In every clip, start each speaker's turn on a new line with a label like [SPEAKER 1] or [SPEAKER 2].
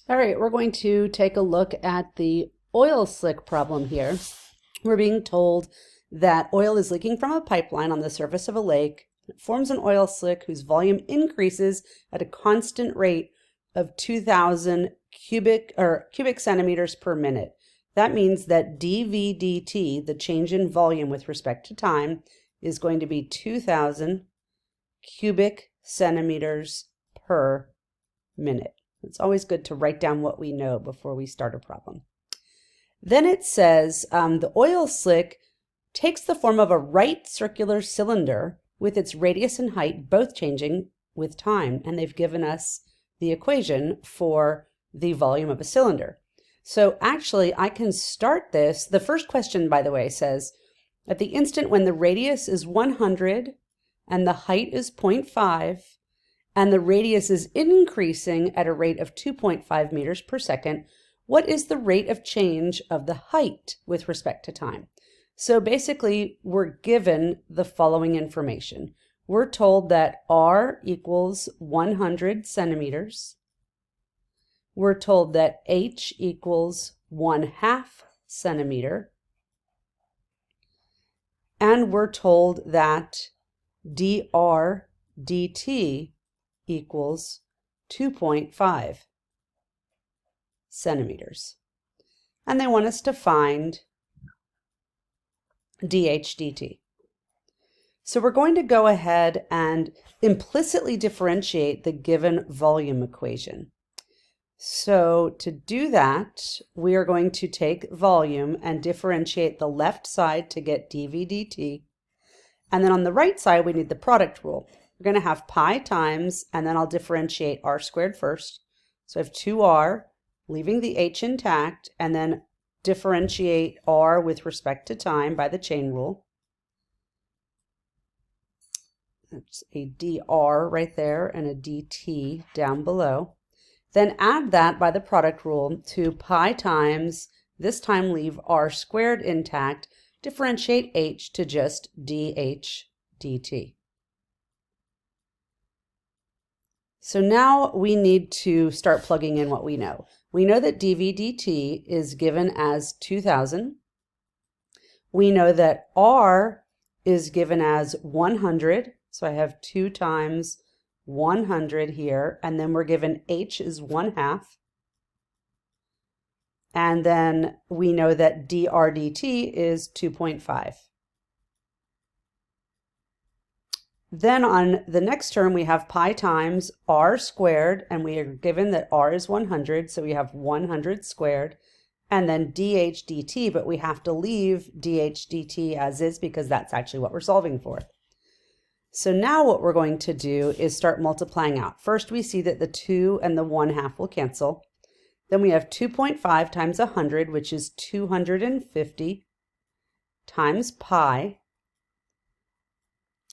[SPEAKER 1] All right, we're going to take a look at the oil slick problem here. We're being told that oil is leaking from a pipeline on the surface of a lake. It forms an oil slick whose volume increases at a constant rate of 2,000 cubic centimeters per minute. That means that dV dt, the change in volume with respect to time, is going to be 2,000 cubic centimeters per minute. It's always good to write down what we know before we start a problem. Then it says the oil slick takes the form of a right circular cylinder with its radius and height both changing with time, and they've given us the equation for the volume of a cylinder. So actually I can start this. The first question, by the way, says at the instant when the radius is 100 and the height is 0.5 and the radius is increasing at a rate of 2.5 meters per second, what is the rate of change of the height with respect to time? So basically, we're given the following information. We're told that R equals 100 centimeters. We're told that H equals 1/2 centimeter. And we're told that dr dt equals 2.5 centimeters. And they want us to find dH dt. So we're going to go ahead and implicitly differentiate the given volume equation. So to do that, we are going to take volume and differentiate the left side to get dV dt. And then on the right side, we need the product rule. We're going to have pi times, and then I'll differentiate r squared first. So I have 2r, leaving the h intact, and then differentiate r with respect to time by the chain rule. That's a dr right there and a dt down below. Then add that by the product rule to pi times, this time leave r squared intact, differentiate h to just dH dt. So now we need to start plugging in what we know. We know that dV dt is given as 2,000. We know that R is given as 100. So I have 2 times 100 here. And then we're given H is 1/2. And then we know that dr dt is 2.5. Then on the next term, we have pi times r squared, and we are given that r is 100, so we have 100 squared, and then dH dt, but we have to leave dH dt as is because that's actually what we're solving for. So now what we're going to do is start multiplying out. First, we see that the 2 and the 1/2 will cancel. Then we have 2.5 times 100, which is 250 times pi.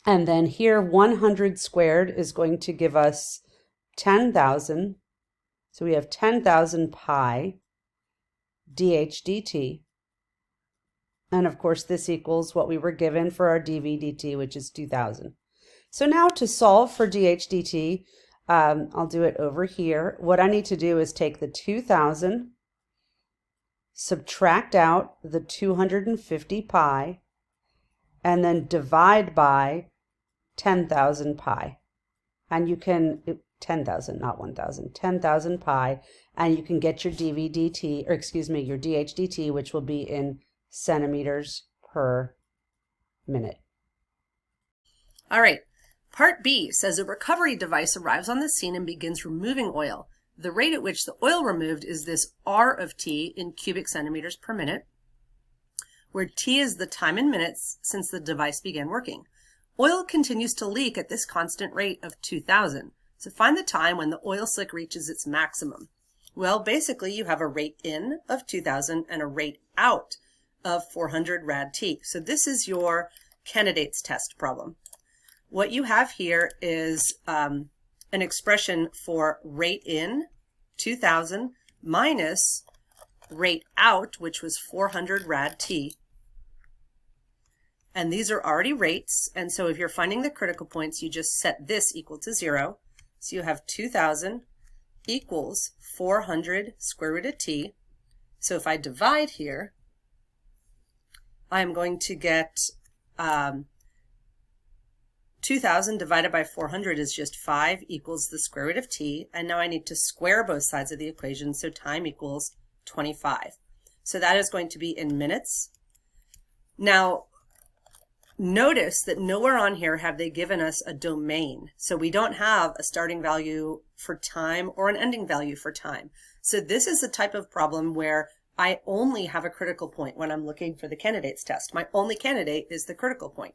[SPEAKER 1] And then here, 100 squared is going to give us 10,000. So we have 10,000 pi dH dt. And of course, this equals what we were given for our dV dt, which is 2,000. So now to solve for dH dt, I'll do it over here. What I need to do is take the 2,000, subtract out the 250 pi, and then divide by 10,000 pi. And you can, 10,000, not 1,000, 10,000 pi, and you can get your dV dt, or excuse me, your dH dt, which will be in centimeters per minute.
[SPEAKER 2] All right, part B says a recovery device arrives on the scene and begins removing oil. The rate at which the oil removed is this R of T in cubic centimeters per minute, where T is the time in minutes since the device began working. Oil continues to leak at this constant rate of 2,000. So find the time when the oil slick reaches its maximum. Well, basically you have a rate in of 2,000 and a rate out of 400 rad T. So this is your candidates test problem. What you have here is an expression for rate in, 2,000, minus rate out, which was 400 rad T. And these are already rates, and so if you're finding the critical points, you just set this equal to 0. So you have 2,000 equals 400 square root of t. So if I divide here, I'm going to get 2,000 divided by 400 is just 5 equals the square root of t. And now I need to square both sides of the equation, so time equals 25. So that is going to be in minutes. Now, notice that nowhere on here have they given us a domain. So we don't have a starting value for time or an ending value for time. So this is the type of problem where I only have a critical point when I'm looking for the candidates test. My only candidate is the critical point.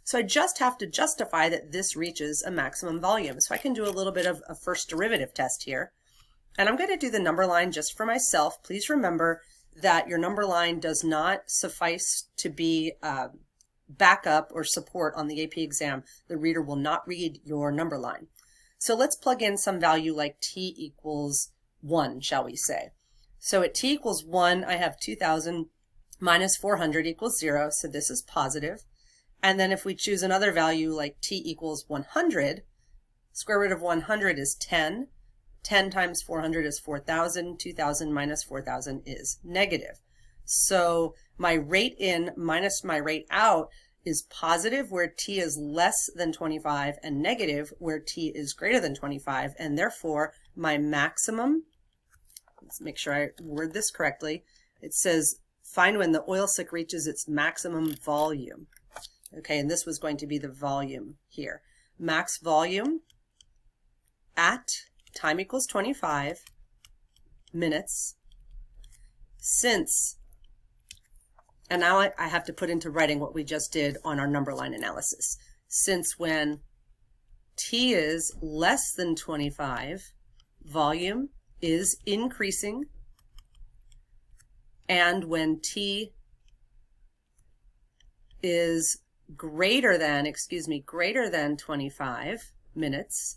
[SPEAKER 2] So I just have to justify that this reaches a maximum volume. So I can do a little bit of a first derivative test here. And I'm going to do the number line just for myself. Please remember that your number line does not suffice to be backup or support on the AP exam. The reader will not read your number line. So let's plug in some value like t equals 1, shall we say. So at t equals 1, I have 2,000 minus 400 equals 0, so this is positive. And then if we choose another value like t equals 100, square root of 100 is 10. 10 times 400 is 4,000. 2,000 minus 4,000 is negative. So my rate in minus my rate out is positive where t is less than 25 and negative where t is greater than 25. And therefore, my maximum, let's make sure I word this correctly, it says find when the oil slick reaches its maximum volume. Okay, and this was going to be the volume here. Max volume at time equals 25 minutes since, and now I have to put into writing what we just did on our number line analysis. Since when t is less than 25, volume is increasing, and when t is greater than 25 minutes,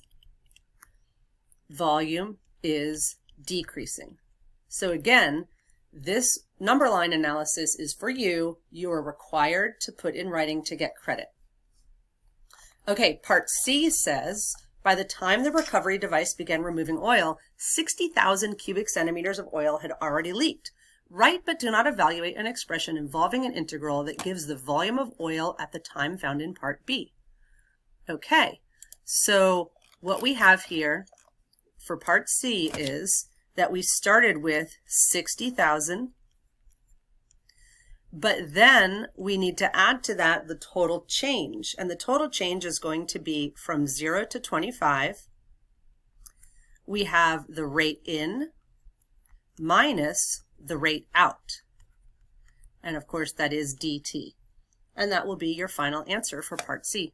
[SPEAKER 2] volume is decreasing. So again, this number line analysis is for you. You are required to put in writing to get credit. Okay, part C says, by the time the recovery device began removing oil, 60,000 cubic centimeters of oil had already leaked. Write but do not evaluate an expression involving an integral that gives the volume of oil at the time found in part B. Okay, so what we have here for part C is that we started with 60,000, but then we need to add to that the total change, and the total change is going to be from 0 to 25. We have the rate in minus the rate out, and of course that is dt, and that will be your final answer for part C.